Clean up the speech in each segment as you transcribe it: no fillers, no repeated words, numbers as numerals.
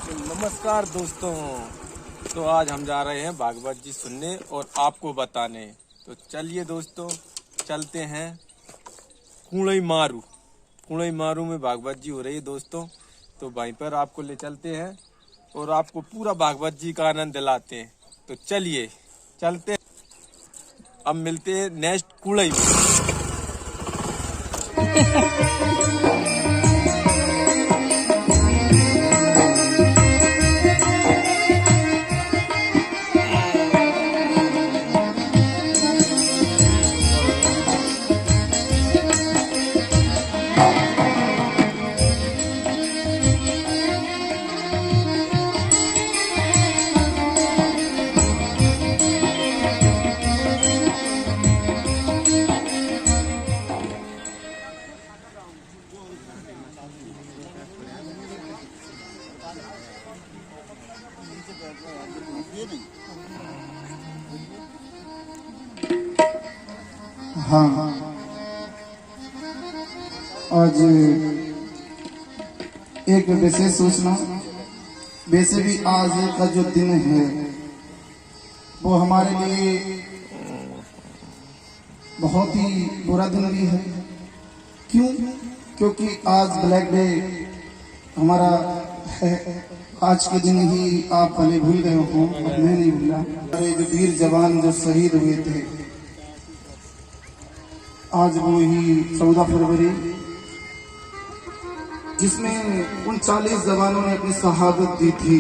नमस्कार दोस्तों। तो आज हम जा रहे हैं भागवत जी सुनने और आपको बताने। तो चलिए दोस्तों, चलते हैं कुड़ई मारू में भागवत जी हो रही है दोस्तों। तो वहीं पर आपको ले चलते हैं और आपको पूरा भागवत जी का आनंद दिलाते हैं। तो चलिए चलते हैं। अब मिलते हैं नेक्स्ट कुड़ई में। हाँ, आज एक विशेष सूचना। वैसे भी आज का जो दिन है वो हमारे लिए बहुत ही बुरा दिन भी है। क्यों? क्योंकि आज ब्लैक डे हमारा है। आज के दिन ही आप भले भूल गए हो, मैं नहीं भूला। हमारे जो वीर जवान जो शहीद हुए थे, आज वो ही 14 फरवरी, जिसमें उन 40 जवानों ने अपनी शहादत दी थी।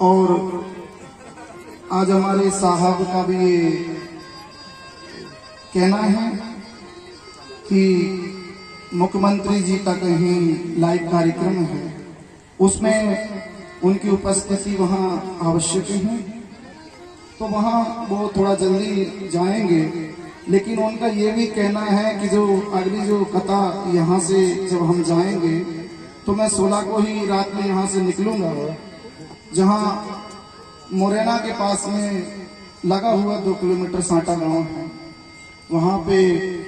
और आज हमारे साहब का भी ये कहना है कि मुख्यमंत्री जी का कहीं लाइव कार्यक्रम है, उसमें उनकी उपस्थिति वहां आवश्यक है। तो वहाँ वो थोड़ा जल्दी जाएंगे, लेकिन उनका ये भी कहना है कि जो अगली जो कथा यहाँ से जब हम जाएंगे तो मैं 16 को ही रात में यहाँ से निकलूंगा, जहाँ मुरैना के पास में लगा हुआ 2 किलोमीटर साटा गांव है। वहाँ पे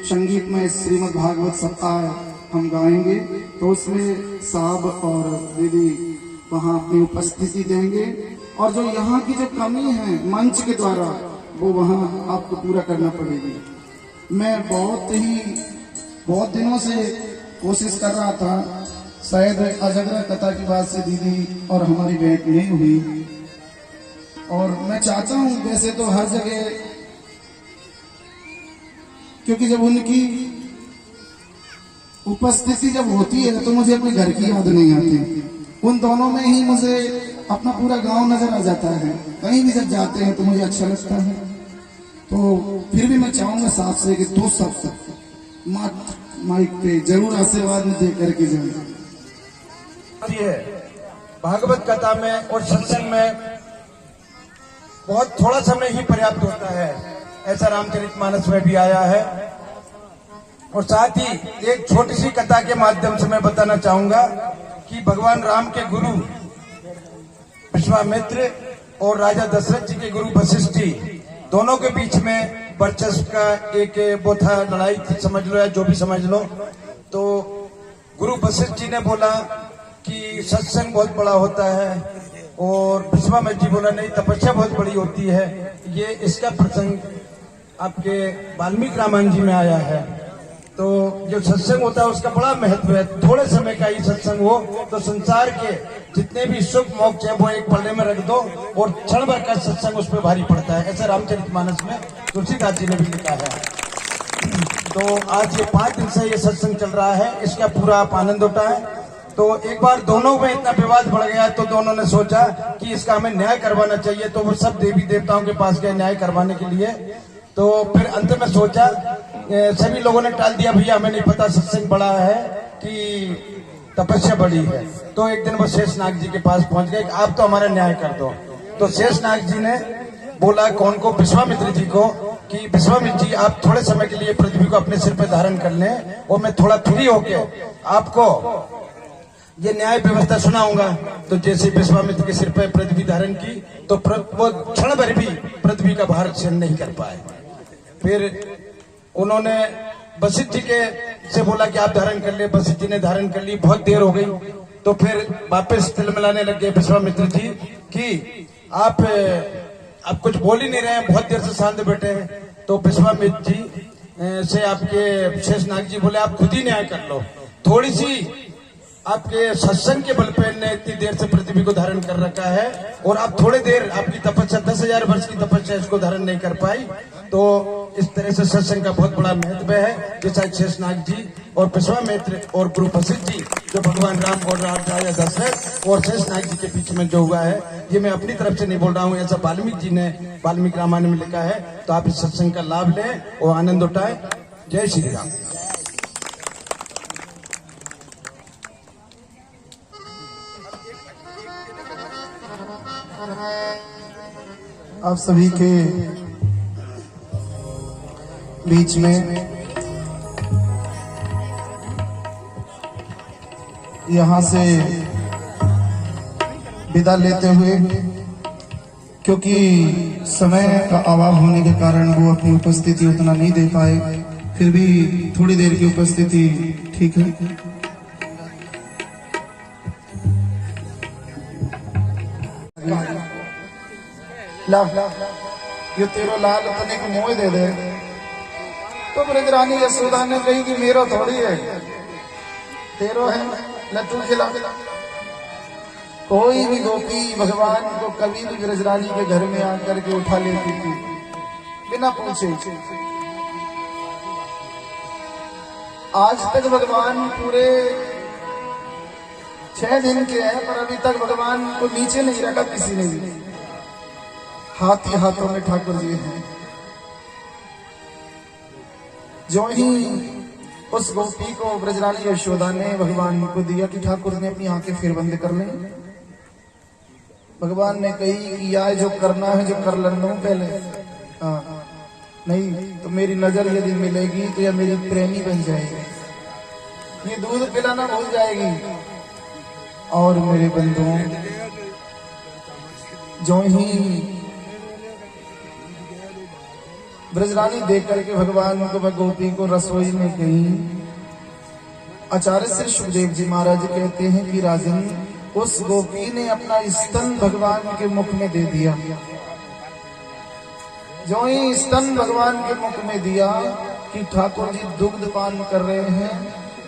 संगीत में श्रीमद् भागवत सप्ताह हम गाएंगे। तो उसमें साहब और दीदी वहाँ अपनी उपस्थिति देंगे, और जो यहाँ की जो कमी है मंच के द्वारा वो वहाँ आपको पूरा करना पड़ेगी। मैं बहुत दिनों से कोशिश कर रहा था, शायद अजगरा कथा की बात से दीदी और हमारी भेंट नहीं हुई। और मैं चाहता हूँ वैसे तो हर जगह, क्योंकि जब उनकी उपस्थिति जब होती है तो मुझे अपने घर की याद नहीं आती। उन दोनों में ही मुझे अपना पूरा गांव नजर आ जाता है। कहीं भी जब जाते हैं तो मुझे अच्छा लगता है। तो फिर भी मैं चाहूंगा साहब से कि तू सब माइक पे जरूर आशीर्वाद दे करके जाए। भागवत कथा में और सत्संग में बहुत थोड़ा समय ही पर्याप्त होता है, ऐसा रामचरितमानस में भी आया है। और साथ ही एक छोटी सी कथा के माध्यम से मैं बताना चाहूंगा कि भगवान राम के गुरु विश्वामित्र और राजा दशरथ जी के गुरु वशिष्ठ जी, दोनों के बीच में वर्चस्व का एक वो था, लड़ाई थी समझ लो या जो भी समझ लो। तो गुरु वशिष्ठ जी ने बोला कि सत्संग बहुत बड़ा होता है, और विश्वामित्र जी बोला नहीं, तपस्या बहुत बड़ी होती है। ये इसका प्रसंग आपके वाल्मीकि रामायण जी में आया है। तो जो सत्संग होता है उसका बड़ा महत्व है। थोड़े समय का ही सत्संग हो तो संसार के जितने भी सुख मोक्ष है वो एक पल्ले में रख दो, और क्षण भर का सत्संग उस पर भारी पड़ता है, ऐसा रामचरितमानस में तुलसीदास जी ने भी लिखा है। तो आज ये 5 दिन से ये सत्संग चल रहा है, इसका पूरा आप आनंद उठाएं। तो एक बार दोनों में इतना विवाद बढ़ गया तो दोनों ने सोचा कि इसका हमें न्याय करवाना चाहिए। तो वो सब देवी देवताओं के पास गए न्याय करवाने के लिए। तो फिर अंत में सोचा, सभी लोगों ने टाल दिया, भैया हमें नहीं पता सत्संग बड़ा है कि तपस्या बड़ी है। तो एक दिन वो शेषनाग जी के पास पहुंच गए, आप तो हमारा न्याय कर दो। तो शेषनाग जी ने बोला कौन को, विश्वामित्र जी को, कि विश्वामित्र जी आप थोड़े समय के लिए पृथ्वी को अपने सिर पे धारण कर लें, और मैं थोड़ा फ्री होके आपको ये न्याय व्यवस्था सुनाऊंगा। तो जैसे विश्वामित्र के सिर पर पृथ्वी धारण की तो वो क्षण भर भी पृथ्वी का भार सहन नहीं कर पाए। फिर उन्होंने वशिष्ठ जी के से बोला कि आप धारण कर ले। वशिष्ठ जी ने धारण कर ली। बहुत देर हो गई तो फिर वापस तिलमिलाने लग गए विश्वामित्र जी कि आप कुछ बोल ही नहीं रहे हैं, बहुत देर से शांत बैठे हैं। तो विश्वामित्र जी से आपके शेषनाग जी बोले आप खुद ही न्याय कर लो। थोड़ी सी आपके सत्संग के बल पे ने इतनी देर से पृथ्वी को धारण कर रखा है और आप थोड़े देर आपकी तपस्या 10,000 वर्ष की तपस्या इसको धारण नहीं कर पाई। तो इस तरह से सत्संग का बहुत बड़ा महत्व है कि शायद शेषनाग जी और विश्वामित्र और गुरु वशिष्ठ जी जो भगवान राम और राजा दशरथ और शेषनाग जी के बीच में जो हुआ है, ये मैं अपनी तरफ से नहीं बोल रहा हूँ, ऐसा वाल्मीकि जी ने वाल्मीकि रामायण में लिखा है। तो आप इस सत्संग का लाभ लें और आनंद उठाएं। जय श्री राम। आप सभी के बीच में यहाँ से विदा लेते हुए, क्योंकि समय का अभाव होने के कारण वो अपनी उपस्थिति उतना नहीं दे पाए, फिर भी थोड़ी देर की उपस्थिति ठीक है। ला ये तेरो लाल तनिक मोह दे दे। तो ब्रजरानी यशोदा ने कही कि मेरा थोड़ी है, तेरो है, न तू खिला। कोई भी गोपी भगवान को कभी भी ब्रजरानी के घर में आकर के उठा लेती थी बिना पूछे। आज तक भगवान पूरे 6 दिन के हैं, पर अभी तक भगवान को नीचे नहीं रखा किसी ने भी। हाथ ही हाथों में ठाकुर जी हैं। जो ही उस गोपी को ब्रजरानी यशोदा ने भगवान को दिया कि ठाकुर ने अपनी आंखें फिर बंद कर लें, भगवान ने कही कि या जो करना है जो कर लेना पहले, हाँ नहीं तो मेरी नजर यदि मिलेगी तो यह मेरी प्रेमी बन जाएगी, ये दूध पिलाना भूल जाएगी। और मेरे बंधुओं, जो ही ब्रजरानी देख करके भगवान को गोपी को रसोई में गई, आचार्य श्री सुखदेव जी महाराज कहते हैं कि राजन, उस गोपी ने अपना स्तन भगवान के मुख में दे दिया। जो ही स्तन भगवान के मुख में दिया कि ठाकुर जी दुग्ध पान कर रहे हैं,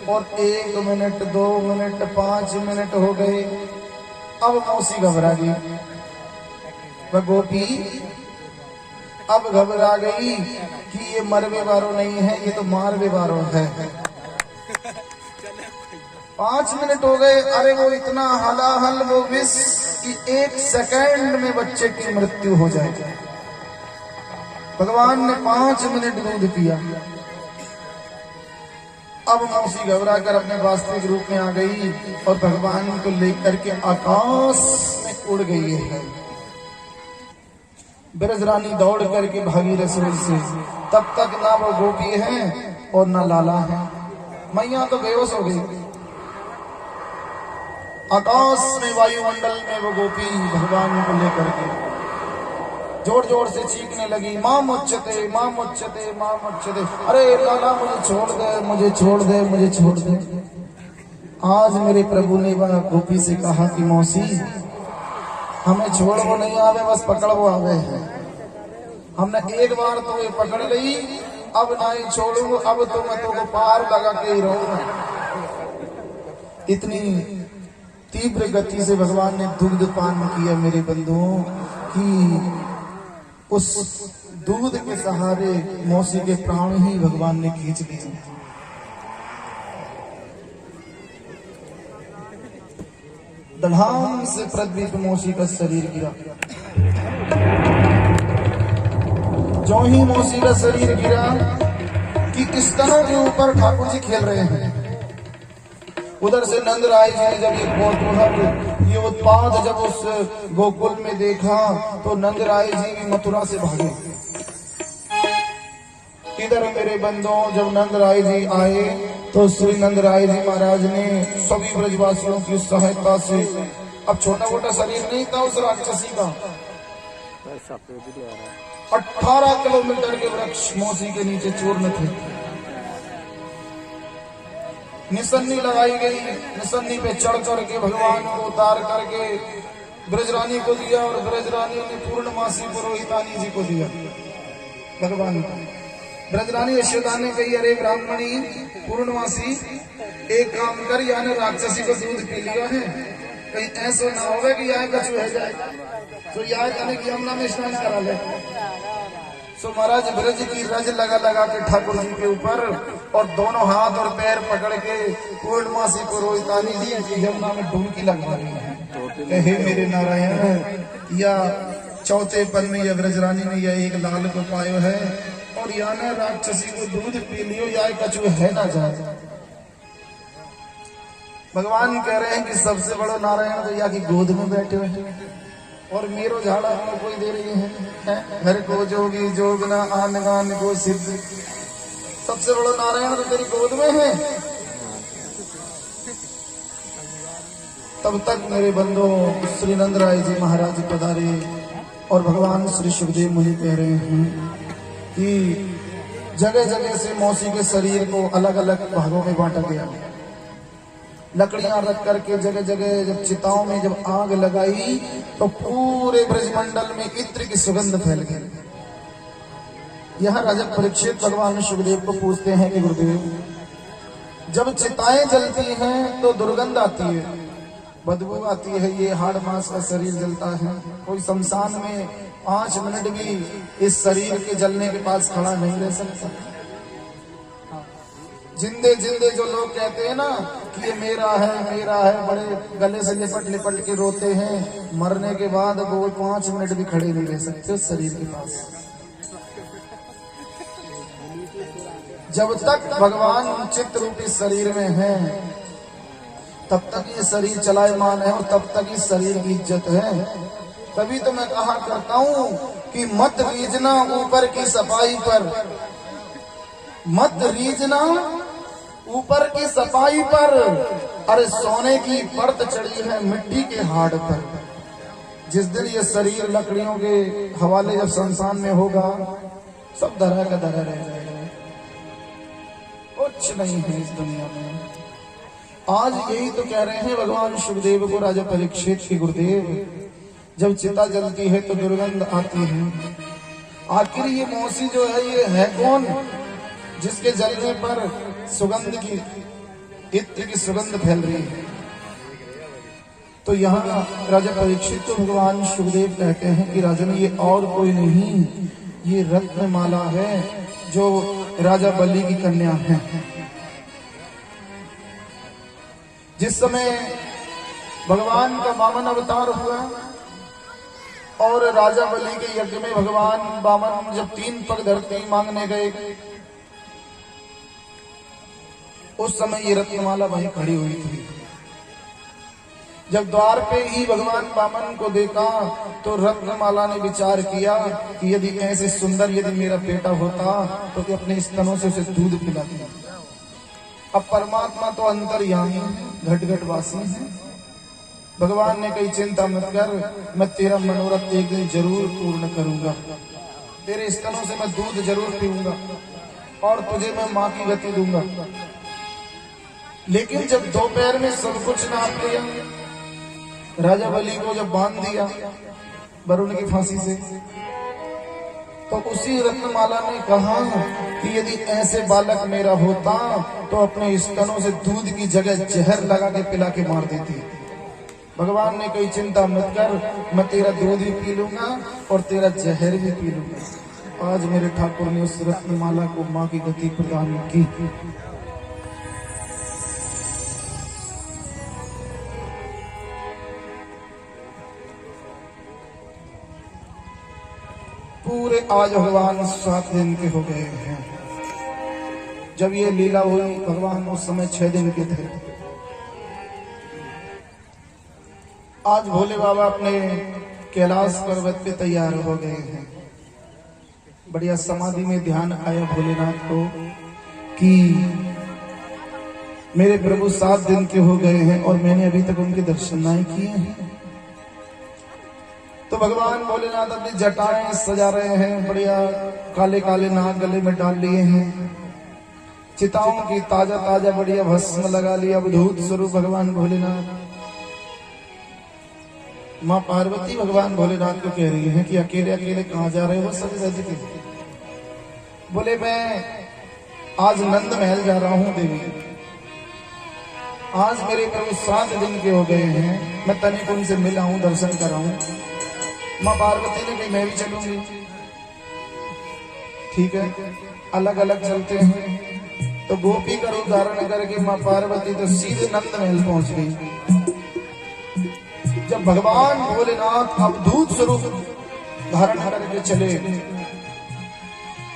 और 1 मिनट 2 मिनट 5 मिनट हो गए। अब मौसी घबरा गई, वह गोपी अब घबरा गई कि ये मरवे वारो नहीं है, ये तो मारवे वारो है। 5 मिनट हो गए। अरे वो इतना हलाहल वो विष कि 1 सेकंड में बच्चे की मृत्यु हो जाएगी। भगवान ने 5 मिनट दूध पिया। अब मौसी घबरा कर अपने वास्तविक रूप में आ गई और भगवान को लेकर के आकाश में उड़ गई है। ब्रजरानी दौड़ करके भागी रसोई से। तब तक ना वो गोपी है और ना लाला है। मैया तो बेहोश हो गई। आकाश में वायुमंडल में वो गोपी भगवान को लेकर के जोर जोर से चीखने लगी, माँ मुच्चते, माँ मुच्चते, माँ मुच्चते। अरे लाला मुझे छोड़ दे, मुझे छोड़ दे, मुझे छोड़ दे। आज मेरे प्रभु ने वह गोपी से कहा कि मौसी, हमें छोड़ वो नहीं आवे, बस पकड़ वो आवे है। हमने एक बार तो ये पकड़ ली, अब नहीं छोड़ू, अब तो मैं तुमको पार लगा के ही रहूंगा। इतनी तीव्र गति से भगवान ने दुग्ध पान किया मेरे बंधुओं कि उस दूध के सहारे मौसी के प्राण ही भगवान ने खींच लिए। धड़ाम से पृथ्वी पे मौसी का शरीर गिरा। जो ही मौसी का शरीर गिरा कि इस तरह के ऊपर ठाकुर जी खेल रहे हैं। उधर से नंद राय जी ने जब ये कौतूहल, ये उत्पाद जब उस गोकुल में देखा तो नंद राय जी भी मथुरा से भागे। इधर मेरे बंधुओं, जब नंद राय जी आए तो श्री नंद राय जी महाराज ने सभी ब्रजवासियों की सहायता से, अब छोटा मोटा शरीर नहीं था उस राक्षसी का, 18 किलोमीटर के वृक्ष मौसी के नीचे चूर्ण थे। निसन्नी लगाई गई, निसन्नी पे चढ़ करके भगवान को उतार करके ब्रजरानी को दिया और ब्रजरानी ने पूर्णमासी पुरोहितानी जी को दिया। भगवान ब्रजरानी यशोदा ने कही, अरे ब्राह्मणी पूर्णमासी, एक काम कर, यानी राक्षसी को दूध पी लिया है, कहीं ऐसा ना होगा कि यहाँ कछु है जाए, तो यहाँ जाने की यमुना में स्नान करा ले। सो महाराज ब्रज की रज लगा लगा के ठाकुर जी के ऊपर और दोनों हाथ और पैर पकड़ के पूर्णमासी पुरोहितानी जी यमुना में डुबकी लगा रही है। हे मेरे नारायण, या चौथे पल में यह ब्रजरानी ने यह एक लाल को पायो है और यानी राक्षसी को दूध पी लियो, या कछु है ना जाए। भगवान कह रहे हैं कि सबसे बड़ो नारायण तो या की गोद में बैठे हुए और मेरो झाड़ा हमको कोई दे रही है, घर को जोगी जोगना आन गान को सिद्ध। सबसे बड़ा नारायण तो तेरी गोद में है। तब तक मेरे बंधु श्री नंद राय जी महाराज पधारे और भगवान श्री सुखदेव मुनि कह रहे हैं कि जगह जगह से मौसी के शरीर को अलग अलग भागों में बांटा गया। लकड़ियां रख करके जगह जगह जब चिताओं में जब आग लगाई तो पूरे ब्रजमंडल में इत्र की सुगंध फैल गई। यह राजा परीक्षित भगवान सुखदेव को पूछते हैं कि गुरुदेव, जब चिताएं जलती हैं तो दुर्गंध आती है, बदबू आती है, ये हाड़ मांस का शरीर जलता है, कोई शमशान में 5 मिनट भी इस शरीर के जलने के पास खड़ा नहीं रह सकता। जिंदे जिंदे जो लोग कहते हैं ना कि ये मेरा है, बड़े गले से लिपट लिपट के रोते हैं, मरने के बाद वो 5 मिनट भी खड़े नहीं रह सकते उस शरीर के पास। जब तक भगवान चित्त रूपी शरीर में है तब तक ये शरीर चलायमान है और तब तक इस शरीर की इज्जत है। तभी तो मैं कहा करता हूं कि मत रीझना ऊपर की सफाई पर, मत रीझना ऊपर की सफाई पर, अरे सोने की परत चढ़ी है मिट्टी के हाड़ पर। जिस दिन ये शरीर लकड़ियों के हवाले जब शमशान में होगा, सब धरा का धरा रह जाएगा, कुछ नहीं है इस दुनिया में। आज यही तो कह रहे हैं भगवान सुखदेव को राजा परीक्षित की, गुरुदेव जब चिता जलती है तो दुर्गंध आती है, आखिर ये मौसी जो है ये है कौन जिसके जलने पर सुगंध की इत्र की सुगंध फैल रही है। तो यहाँ राजा परीक्षित तो भगवान सुखदेव कहते हैं कि राजन ये और कोई नहीं, ये रत्नमाला है जो राजा बलि की कन्या है। जिस समय भगवान का वामन अवतार हुआ और राजा बलि के यज्ञ में भगवान वामन जब 3 पग धरती मांगने गए, उस समय ये रत्नमाला वहीं खड़ी हुई थी। जब द्वार पे ही भगवान वामन को देखा तो रत्नमाला ने विचार किया कि यदि ऐसे सुंदर यदि मेरा बेटा होता तो अपने स्तनों से उसे दूध पिलाती। अब परमात्मा तो अंतर्यामी घट घट वासी है। भगवान ने कही चिंता मत कर, मैं तेरा मनोरथ एक दिन जरूर पूर्ण करूंगा, तेरे स्तनों से मैं दूध जरूर पीऊंगा और तुझे मैं मां की गति दूंगा। लेकिन जब दोपहर में सब कुछ नाप लिया, राजा बलि को जब बांध दिया वरुण की फांसी से, तो उसी रत्नमाला ने कहा कि यदि ऐसे बालक मेरा होता तो अपने स्तनों से दूध की जगह जहर लगा के पिला के मार देती। भगवान ने कही चिंता मत कर, मैं तेरा दूध भी पी लूंगा और तेरा जहर भी पी लूंगा। आज मेरे ठाकुर ने उस रत्नमाला को मां की गति प्रदान की। पूरे आज भगवान 7 दिन के हो गए हैं। जब ये लीला हुई भगवान उस समय 6 दिन के थे। आज भोले बाबा अपने कैलाश पर्वत पे तैयार हो गए हैं। बढ़िया समाधि में ध्यान आया भोलेनाथ को कि मेरे प्रभु 7 दिन के हो गए हैं और मैंने अभी तक उनके दर्शन नहीं किए हैं। तो भगवान भोलेनाथ अपनी जटाएं सजा रहे हैं, बढ़िया काले काले नाग गले में डाल लिए हैं चिताओं की ताजा ताजा बढ़िया भस्म लगा लिया अवधूत स्वरूप भगवान भोलेनाथ। माँ पार्वती भगवान भोलेनाथ को कह रही है कि अकेले अकेले कहाँ जा रहे हो सब रज के। बोले मैं आज नंद महल जा रहा हूँ देवी, आज मेरे प्रभु 7 दिन के हो गए हैं, मैं तनिक उनसे मिला हूँ, दर्शन कराऊं। माँ पार्वती ने कही मैं भी चलूंगी। ठीक है, अलग अलग चलते हैं। तो गोपी का रूप धारण करके माँ पार्वती तो सीधे नंद महल पहुंच गई। जब भगवान भोलेनाथ अवधूत स्वरूप धारण करके चले,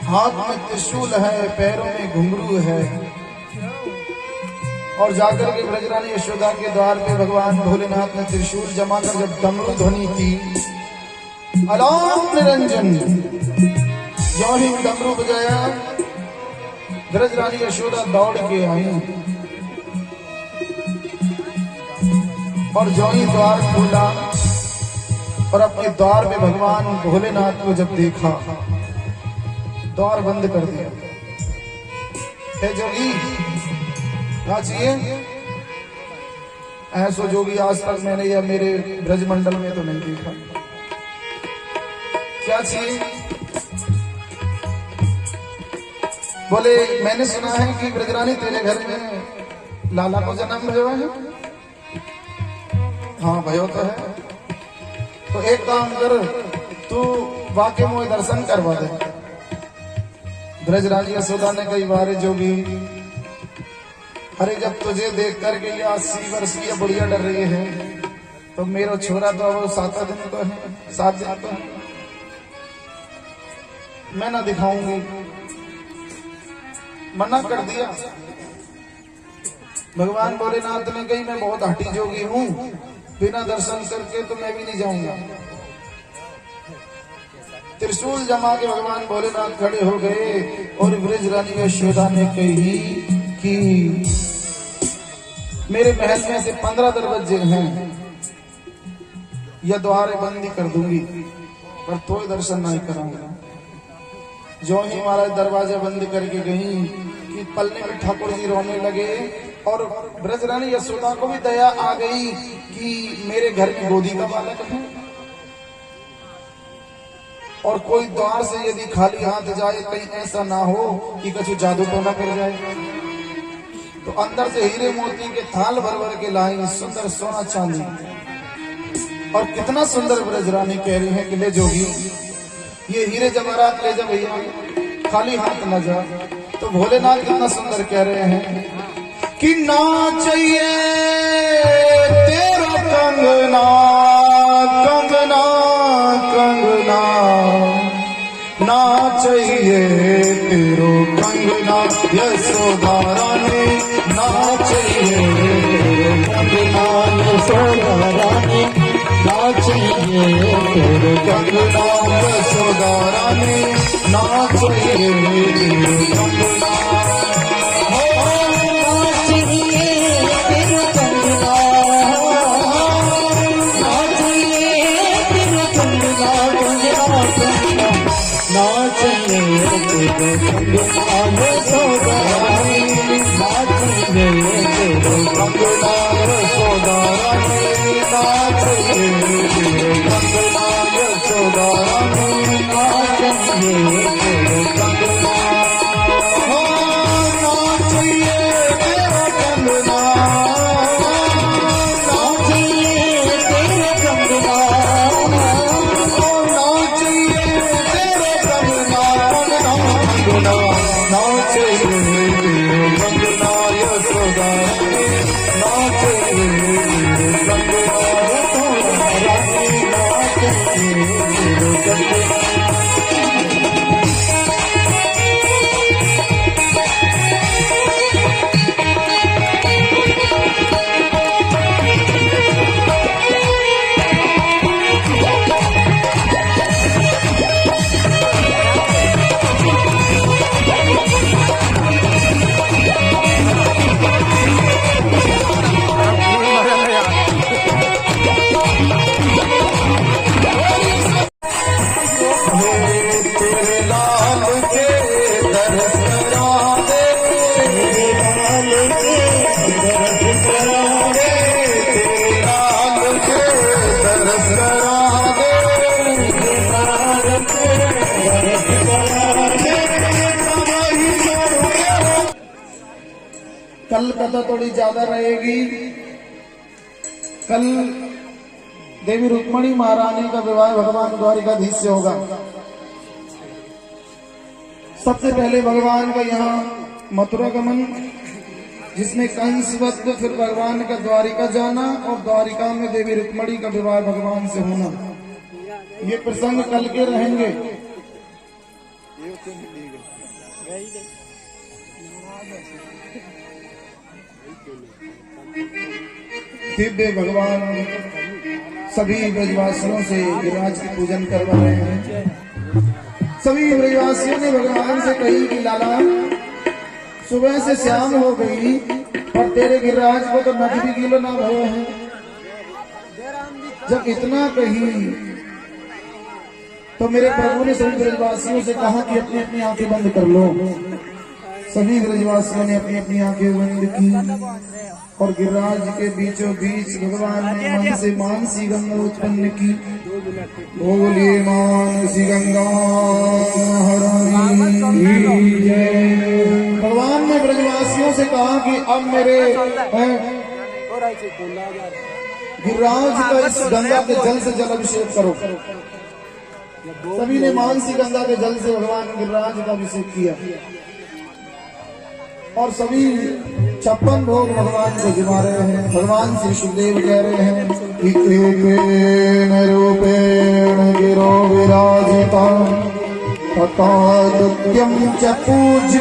हाथ में त्रिशूल है, पैरों में घुंघरू है, और जाकर के ब्रजरानी यशोदा के द्वार पे भगवान भोलेनाथ ने त्रिशूल जमा कर जब डमरू ध्वनि की, अलाप निरंजन, जो ही डमरू बजाया, ब्रजरानी यशोदा दौड़ के आई, और जो ही द्वार खोला और अपने द्वार में भगवान भोलेनाथ को जब देखा, द्वार बंद कर दिया। हे जोगी, क्या चाहिए? ऐसो जोगी आज तक मैंने या मेरे ब्रजमंडल में तो नहीं देखा। क्या चाहिए? बोले मैंने सुना है कि ब्रजरानी तेरे घर में लाला को जन्म हुआ है। हाँ भयो तो है। तो एक काम कर, तू वाकई मुझे दर्शन करवा दे। ब्रजरानी यशोदा ने कई बार जोगी, अरे जब तुझे देख करके ये 80 वर्ष की बुढ़िया डर रही है, तो मेरा छोरा तो वो 7 दिन तो है, 7 दिन तो है, मैं ना दिखाऊंगी। मना कर दिया। भगवान भोलेनाथ ने कही मैं बहुत हठी जोगी हूँ, बिना दर्शन करके तो मैं भी नहीं जाऊंगा। त्रिशूल जमा के भगवान भोलेनाथ खड़े हो गए और ब्रजरानी यशोदा ने कही कि मेरे महल में से 15 दरवाजे हैं, यह द्वार बंदी कर दूंगी, पर तो दर्शन नहीं कराऊंगा। जो ही महाराज दरवाजा बंद करके गई कि पलने में ठाकुर जी रोने लगे, और ब्रजरानी यशोदा को भी दया आ गई कि मेरे घर में गोदी का बालक है, और कोई द्वार से यदि खाली हाथ जाए कहीं ऐसा ना हो कि कुछ जादू टोना कर जाए। तो अंदर से हीरे मोती के थाल भर भर के लाई, सुंदर सोना चांदी, और कितना सुंदर ब्रजरानी कह रही है कि ले जोगी ये हीरे जवाहरात ले जा भैया, खाली हाथ न जा। तो भोलेनाथ कितना सुंदर कह रहे हैं कि ना चाहिए तेरा कंगना कंगना कंगना, ना चाहिए तेरो कंगना यशोदा रानी, ना चाहिए कंगना यशोदा रानी, ना चाहिए तेरो कंगना यशोदा रानी, ना चाहिए तेरो कंगना। कल कथा थोड़ी ज्यादा रहेगी। कल देवी रुक्मणी महारानी का विवाह भगवान द्वारिकाधीश से होगा। सबसे पहले भगवान का यहाँ मथुरा गमन, जिसमें कंसवध, फिर भगवान का द्वारिका जाना और द्वारिका में देवी रुक्मणी का विवाह भगवान से होना, ये प्रसंग कल के रहेंगे। दिव्य भगवान सभी ब्रजवासियों से गिरिराज की पूजन करवा रहे हैं। सभी ब्रजवासियों ने भगवान से कही कि लाला, सुबह से शाम हो गई और तेरे गिरिराज को तो नदी भी गीला ना भये हैं। जब इतना कही तो मेरे प्रभु ने सभी ब्रजवासियों से कहा कि अपनी अपनी आंखें बंद कर लो। सभी ब्रजवासियों ने अपनी अपनी आंखें बंद की और गिरिराज के बीचों बीच भगवान ने मन से मानसी गंगा उत्पन्न की। बोलिए मानसी गंगा महारानी जय। भगवान ने ब्रजवासियों से कहा कि अब मेरे गिरिराज का इस गंगा के जल से जल अभिषेक करो। सभी ने मानसी गंगा के जल से भगवान गिरिराज का अभिषेक किया और सभी 56 भोग भगवान को जिमा रहे हैं। भगवान श्री सुखदेव कह रहे हैं कि एकेन रूपेण गिरो विराजिता तथा दुत्यम च पूज्य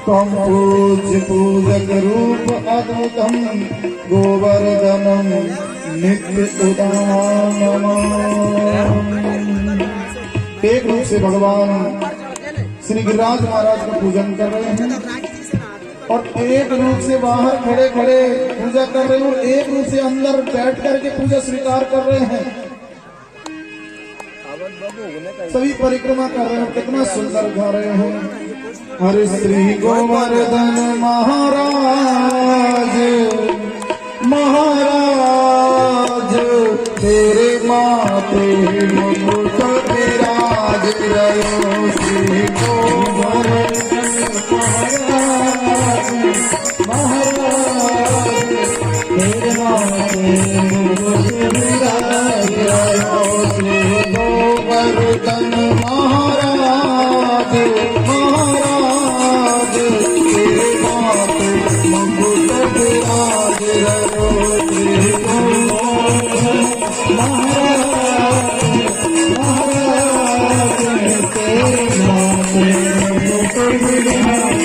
तम पूज्य पूजक रूप अद्भुतम गोवर्धनम नित्य उदानम। एक रूप से भगवान श्री गिरिराज महाराज का पूजन कर रहे हैं और एक रूप से बाहर खड़े खड़े पूजा कर रहे हैं और एक रूप से अंदर बैठ करके पूजा स्वीकार कर रहे हैं। सभी परिक्रमा कर रहे हैं, कितना सुंदर गा रहे हैं। हरे श्री गोवर्धन महाराज महाराज तेरे माथे मुकुट विराज रहो। श्री गोवर्धन महाराज महाराज तेरे माथे मुकुट विराज रहो। श्री गोवर्धन महाराज महाराज तेरे माथे मुकुट विराज रहो। श्री गोवर्धन महाराज महाराज तेरे माथे मुकुट विराज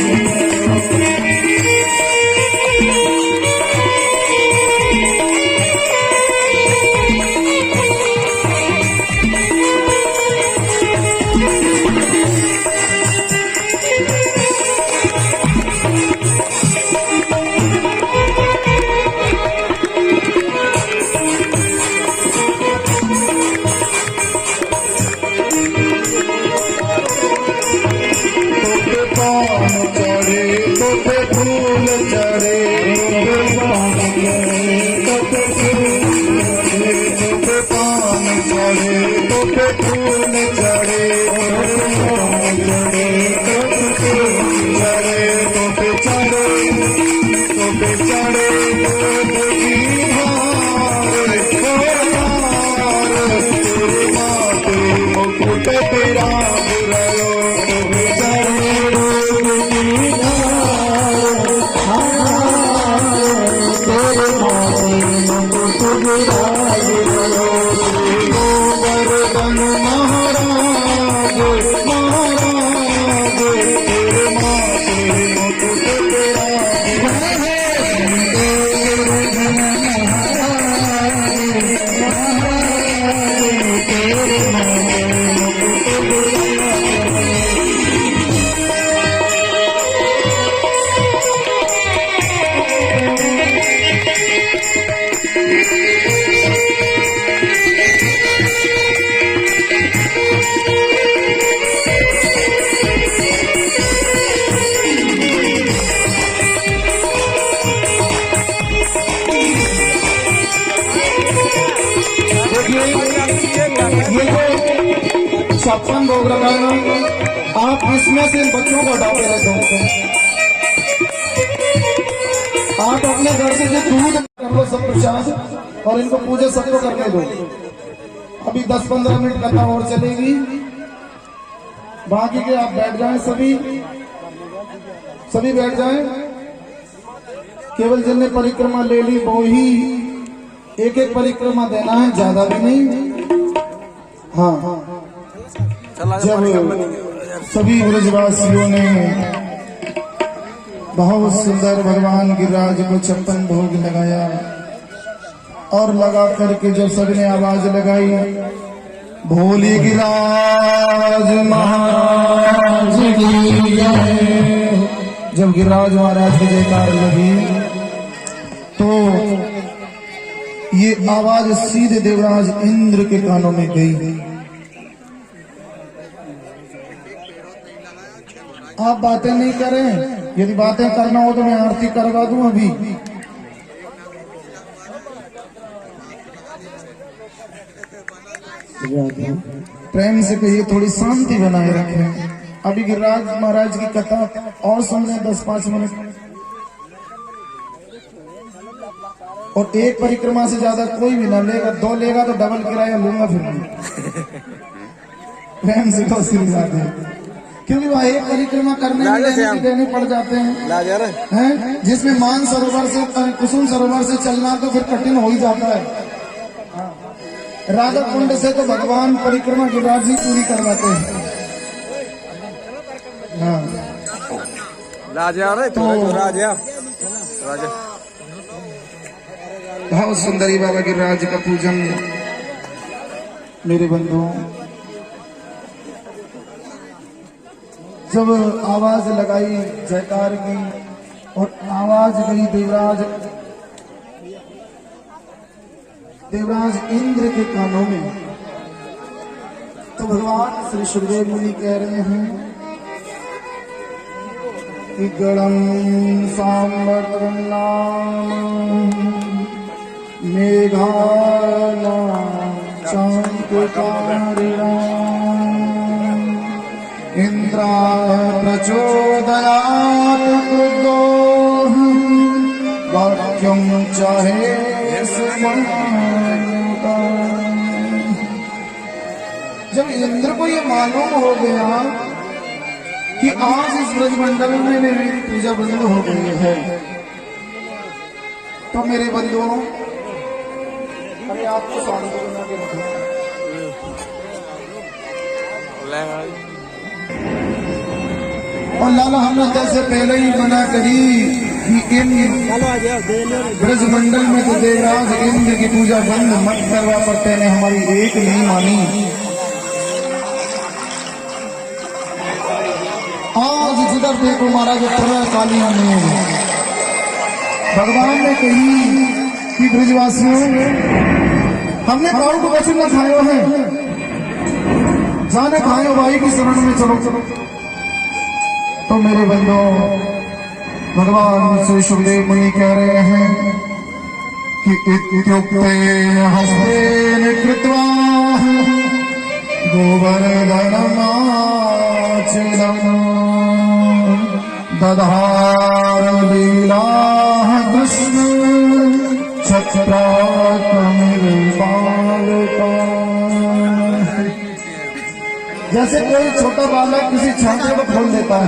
ये जो 56 भोग लगाना, आप इसमें से इन बच्चों को हटाते रहते हैं। अपने घर से जो दूध कर लो सब प्रसाद और इनको पूजा सबको करने दो। अभी 10-15 मिनट कथा और चलेगी, बाकी के आप बैठ जाएं, सभी बैठ जाएं। केवल जिनने परिक्रमा ले ली वो ही एक परिक्रमा देना है, ज्यादा भी नहीं। हाँ, जब सभी ब्रजवासियों ने बहुत सुंदर भगवान गिरिराज को 56 भोग लगाया और लगा करके जब सबने आवाज लगाई, भोले गिरिराज महाराज की जय, जब गिरिराज महाराज की जयकार लगी तो ये आवाज सीधे देवराज इंद्र के कानों में गई। आप बातें नहीं करें, यदि बातें करना हो तो मैं आरती करवा दूं अभी। प्रेम से कहिए थोड़ी शांति बनाए रखें। अभी गिरिराज महाराज की कथा और सुन लें 10-5 मिनट, और एक परिक्रमा से ज्यादा कोई भी ना लेगा, 2 लेगा तो डबल किराया लूंगा फिर। प्रेम से तो आशीर्वाद है, क्योंकि वह एक परिक्रमा करने में देने पड़ जाते हैं, जिसमें मान सरोवर से कुसुम सरोवर से चलना तो फिर कठिन हो ही जाता है। राधा कुंड से तो भगवान परिक्रमा गिरिराज जी पूरी करवाते हैं। हाँ, तो बहुत सुंदरी बाबा गिरिराज का पूजन मेरे बंधुओं। जब आवाज लगाई जयकार की और आवाज गई देवराज इंद्र के कानों में, तो भगवान श्री सुखदेव मुनि कह रहे हैं कि गणम सांवर्तम नाम मेघाना चांकुकारिणा इंद्रा प्रचोदयात् क्रुद्धो वाक्यं चाहे सुमंता। जब इंद्र को ये मालूम हो गया कि आज इस ब्रजमंडल में मेरी पूजा बंद हो गई है, तो मेरे बंधुओं अरे आपको शांत बना के रखो। और लाला हमने जैसे पहले ही मना करी कि इन ब्रजमंडल में तो देवराज इंद्र की पूजा बंद मत करवा, पड़ते ने हमारी एक नहीं मानी। आज जिधर देखो महाराज काली में भगवान ने कही कि ब्रजवासियों हमने कौन को वचन न खायो है, जाने खायो भाई की शरण में चलो। तो मेरे बंधो भगवान श्री सुखदेव मुनि कह रहे हैं कि इत्युक्ते हस्तेन कृत्वा गोवर्धनमाचिरम् दधार लीलाः कृष्ण छत्रात्मनिर्बालका। जैसे कोई छोटा बालक किसी छात्र को खोल देता है,